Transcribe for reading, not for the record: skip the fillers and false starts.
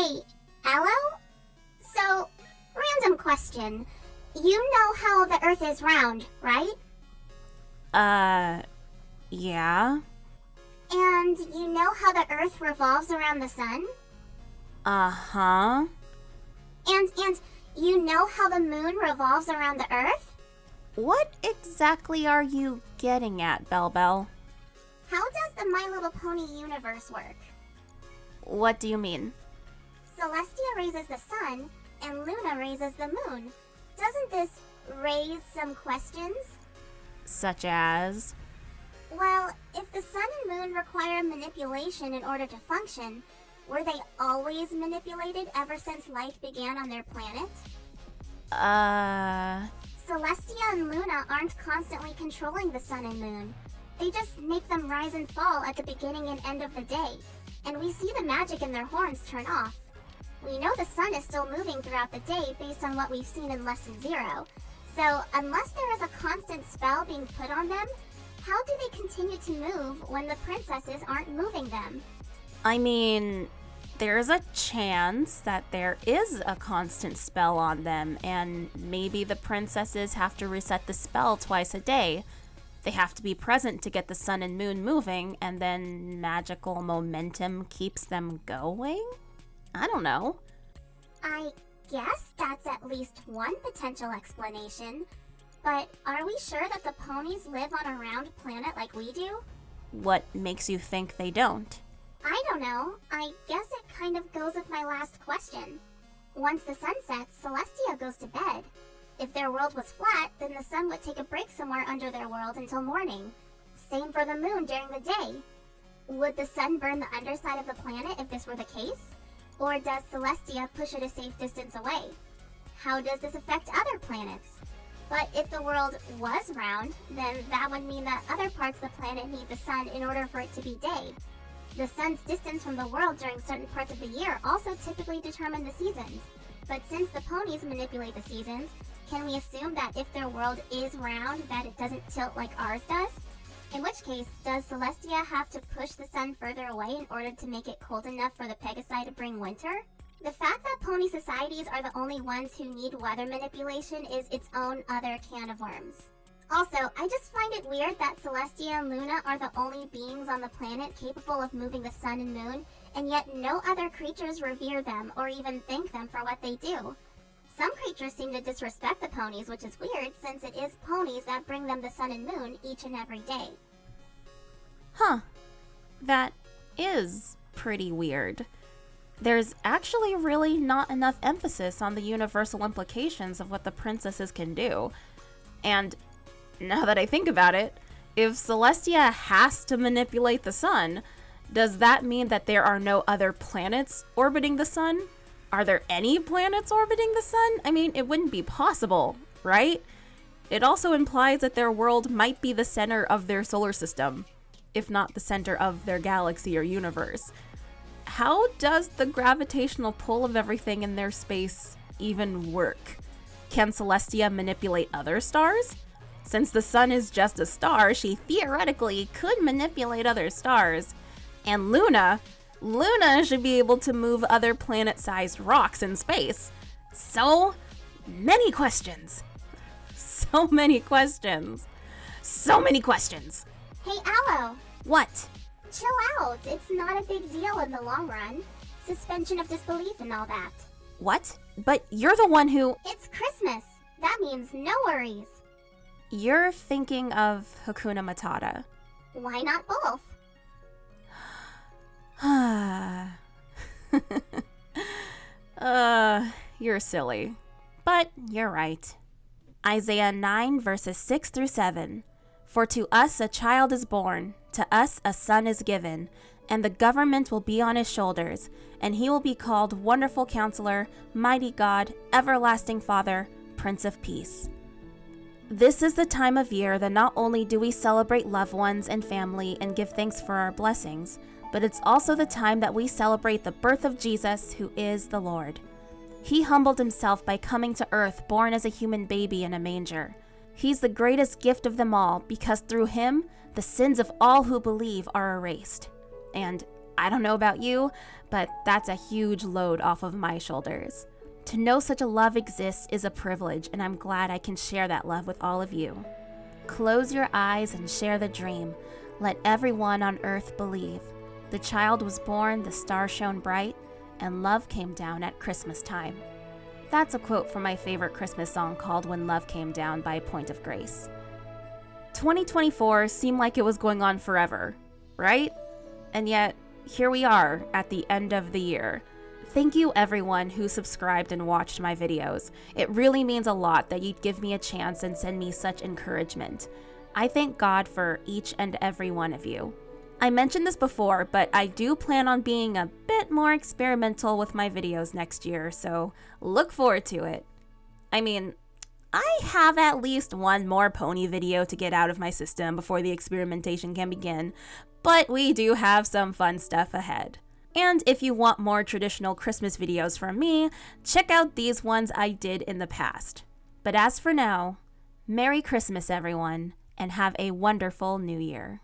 Hey, Aloe? So, random question. You know how the Earth is round, right? Yeah. And you know how the Earth revolves around the sun? Uh-huh. And you know how the moon revolves around the Earth? What exactly are you getting at, Bell? How does the My Little Pony universe work? What do you mean? Celestia raises the sun, and Luna raises the moon. Doesn't this raise some questions? Such as? Well, if the sun and moon require manipulation in order to function, were they always manipulated ever since life began on their planet? Celestia and Luna aren't constantly controlling the sun and moon. They just make them rise and fall at the beginning and end of the day, and we see the magic in their horns turn off. We know the sun is still moving throughout the day based on what we've seen in Lesson 0, so unless there is a constant spell being put on them, how do they continue to move when the princesses aren't moving them? I mean, there's a chance that there is a constant spell on them, and maybe the princesses have to reset the spell twice a day. They have to be present to get the sun and moon moving, and then magical momentum keeps them going? I don't know. I guess that's at least one potential explanation. But are we sure that the ponies live on a round planet like we do? What makes you think they don't? I don't know. I guess it kind of goes with my last question. Once the sun sets, Celestia goes to bed. If their world was flat, then the sun would take a break somewhere under their world until morning. Same for the moon during the day. Would the sun burn the underside of the planet if this were the case? Or does Celestia push it a safe distance away? How does this affect other planets? But if the world was round, then that would mean that other parts of the planet need the sun in order for it to be day. The sun's distance from the world during certain parts of the year also typically determine the seasons. But since the ponies manipulate the seasons, can we assume that if their world is round, that it doesn't tilt like ours does? In which case, does Celestia have to push the sun further away in order to make it cold enough for the Pegasi to bring winter? The fact that pony societies are the only ones who need weather manipulation is its own other can of worms. Also, I just find it weird that Celestia and Luna are the only beings on the planet capable of moving the sun and moon, and yet no other creatures revere them or even thank them for what they do. Some creatures seem to disrespect the ponies, which is weird since it is ponies that bring them the sun and moon each and every day. Huh. That is pretty weird. There's actually really not enough emphasis on the universal implications of what the princesses can do. And now that I think about it, if Celestia has to manipulate the sun, does that mean that there are no other planets orbiting the sun? Are there any planets orbiting the sun? I mean, it wouldn't be possible, right? It also implies that their world might be the center of their solar system, if not the center of their galaxy or universe. How does the gravitational pull of everything in their space even work? Can Celestia manipulate other stars? Since the sun is just a star, she theoretically could manipulate other stars. And Luna should be able to move other planet-sized rocks in space. So many questions. So many questions. So many questions. Hey, Aloe! What? Chill out. It's not a big deal in the long run. Suspension of disbelief and all that. What? But you're the one who... It's Christmas. That means no worries. You're thinking of Hakuna Matata. Why not both? You're silly. But you're right. Isaiah 9 verses 6 through 7. For to us a child is born, to us a son is given, and the government will be on his shoulders, and he will be called Wonderful Counsellor, Mighty God, Everlasting Father, Prince of Peace. This is the time of year that not only do we celebrate loved ones and family and give thanks for our blessings, but it's also the time that we celebrate the birth of Jesus, who is the Lord. He humbled himself by coming to earth, born as a human baby in a manger. He's the greatest gift of them all because through him, the sins of all who believe are erased. And I don't know about you, but that's a huge load off of my shoulders. To know such a love exists is a privilege, and I'm glad I can share that love with all of you. Close your eyes and share the dream. Let everyone on earth believe. The child was born, the star shone bright, and love came down at Christmas time. That's a quote from my favorite Christmas song called When Love Came Down by Point of Grace. 2024 seemed like it was going on forever, right? And yet, here we are at the end of the year. Thank you everyone who subscribed and watched my videos. It really means a lot that you'd give me a chance and send me such encouragement. I thank God for each and every one of you. I mentioned this before, but I do plan on being a bit more experimental with my videos next year, so look forward to it. I mean, I have at least one more pony video to get out of my system before the experimentation can begin, but we do have some fun stuff ahead. And if you want more traditional Christmas videos from me, check out these ones I did in the past. But as for now, Merry Christmas everyone, and have a wonderful New Year.